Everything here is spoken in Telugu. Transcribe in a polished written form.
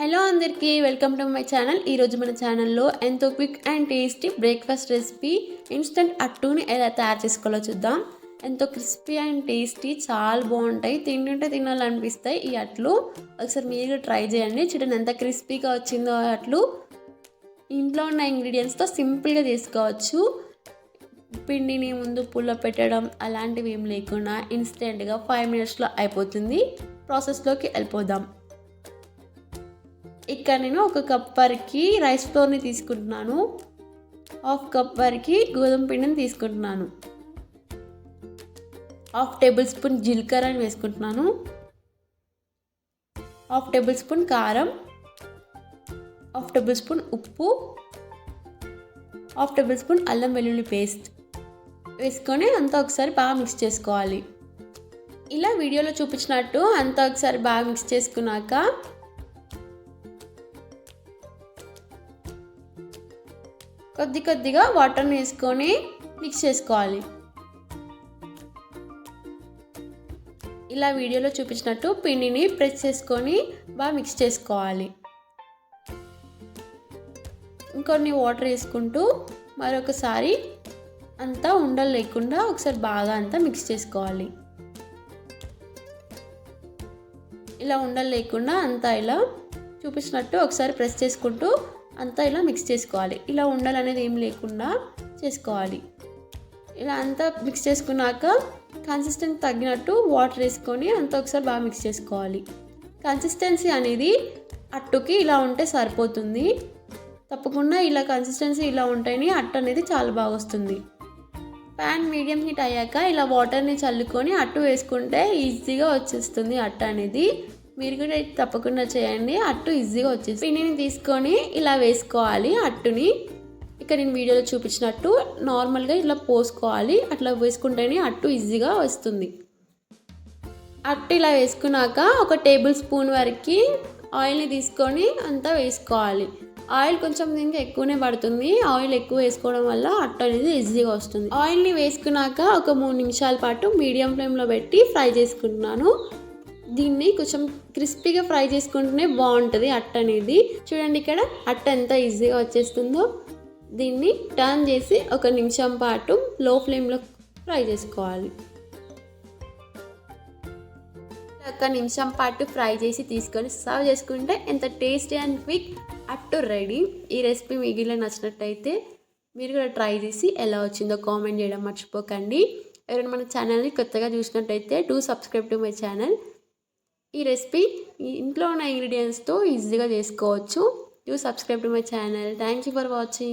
హలో అందరికీ వెల్కమ్ టు మై ఛానల్. ఈరోజు మన ఛానల్లో ఎంతో quick and tasty breakfast recipe instant అట్టుని ఎలా తయారు చేసుకోవాలో చూద్దాం. ఎంతో క్రిస్పీ అండ్ టేస్టీ, చాలా బాగుంటాయి. తింటుంటే తినాలనిపిస్తాయి ఈ అట్లు. ఒకసారి మీరు ట్రై చేయండి. చూడండి ఎంత క్రిస్పీగా వచ్చిందో అట్లు. ఇంట్లో ఉన్న ఇంగ్రీడియంట్స్తో సింపుల్గా చేసుకోవచ్చు. పిండిని ముందు పుల్ల పెట్టడం అలాంటివి ఏం లేకుండా ఇన్స్టెంట్గా 5 మినిట్స్లో అయిపోతుంది. ప్రాసెస్లోకి వెళ్ళిపోదాం. ఇక్కడ నేను 1 కప్ వరకు రైస్ ఫ్లోర్ని తీసుకుంటున్నాను. 1/2 కప్ వరకు గోధుమ పిండిని తీసుకుంటున్నాను. 1/2 టేబుల్ స్పూన్ జీలకర్రని వేసుకుంటున్నాను. 1/2 టేబుల్ స్పూన్ కారం, 1/2 టేబుల్ స్పూన్ ఉప్పు, 1/2 టేబుల్ స్పూన్ అల్లం వెల్లుల్లి పేస్ట్ వేసుకొని అంతా ఒకసారి బాగా మిక్స్ చేసుకోవాలి. ఇలా వీడియోలో చూపించినట్టు అంతా ఒకసారి బాగా మిక్స్ చేసుకున్నాక కొద్దిగా వాటర్ని వేసుకొని మిక్స్ చేసుకోవాలి. ఇలా వీడియోలో చూపించినట్టు పిండిని ప్రెస్ చేసుకొని బాగా మిక్స్ చేసుకోవాలి. ఇంకొన్ని వాటర్ వేసుకుంటూ మరొకసారి అంతా ఉండలు లేకుండా ఒకసారి బాగా అంతా మిక్స్ చేసుకోవాలి. ఇలా ఉండలు లేకుండా అంతా ఇలా చూపించినట్టు ఒకసారి ప్రెస్ చేసుకుంటూ అంతా ఇలా మిక్స్ చేసుకోవాలి. ఇలా ఉండాలనేది ఏం లేకుండా చేసుకోవాలి. ఇలా అంతా మిక్స్ చేసుకున్నాక కన్సిస్టెన్సీ తగ్గినట్టు వాటర్ వేసుకొని అంతా ఒకసారి బాగా మిక్స్ చేసుకోవాలి. కన్సిస్టెన్సీ అనేది అట్టుకి ఇలా ఉంటే సరిపోతుంది. తప్పకుండా ఇలా కన్సిస్టెన్సీ ఇలా ఉంటేనే అట్టు అనేది చాలా బాగా వస్తుంది. ప్యాన్ మీడియం హీట్ అయ్యాక ఇలా వాటర్ని చల్లుకొని అట్టు వేసుకుంటే ఈజీగా వచ్చేస్తుంది అట్టు అనేది. మీరు కూడా తప్పకుండా చేయండి. అట్టు ఈజీగా వచ్చేసి పిండిని తీసుకొని ఇలా వేసుకోవాలి అట్టుని. ఇక్కడ నేను వీడియోలో చూపించినట్టు నార్మల్గా ఇలా పోసుకోవాలి. అట్లా వేసుకుంటేనే అట్టు ఈజీగా వస్తుంది. అట్టు ఇలా వేసుకున్నాక 1 టేబుల్ స్పూన్ వరకు ఆయిల్ని తీసుకొని అంతా వేసుకోవాలి. ఆయిల్ కొంచెం దీనికి ఎక్కువనే పడుతుంది. ఆయిల్ ఎక్కువ వేసుకోవడం వల్ల అట్టు అనేది ఈజీగా వస్తుంది. ఆయిల్ని వేసుకున్నాక ఒక 3 నిమిషాల పాటు మీడియం ఫ్లేమ్లో పెట్టి ఫ్రై చేసుకుంటున్నాను. దీన్ని కొంచెం క్రిస్పీగా ఫ్రై చేసుకుంటేనే బాగుంటుంది అట్టు అనేది. చూడండి ఇక్కడ అట్టు ఎంత ఈజీగా వచ్చేస్తుందో. దీన్ని టర్న్ చేసి 1 నిమిషం పాటు లో ఫ్లేమ్లో ఫ్రై చేసుకోవాలి. 1 నిమిషం పాటు ఫ్రై చేసి తీసుకొని సర్వ్ చేసుకుంటే ఎంత టేస్టీ అండ్ క్విక్ అట్టు రెడీ. ఈ రెసిపీ మీకు నచ్చినట్టయితే మీరు కూడా ట్రై చేసి ఎలా వచ్చిందో కామెంట్ చేయడం మర్చిపోకండి. ఎవరైనా మన ఛానల్ని కొత్తగా చూసినట్టయితే do subscribe to my channel. ఈ రెసిపీ ఇంట్లో ఉన్న ఇంగ్రీడియంట్స్తో ఈజీగా చేసుకోవచ్చు. Do subscribe to my channel. Thank you for watching.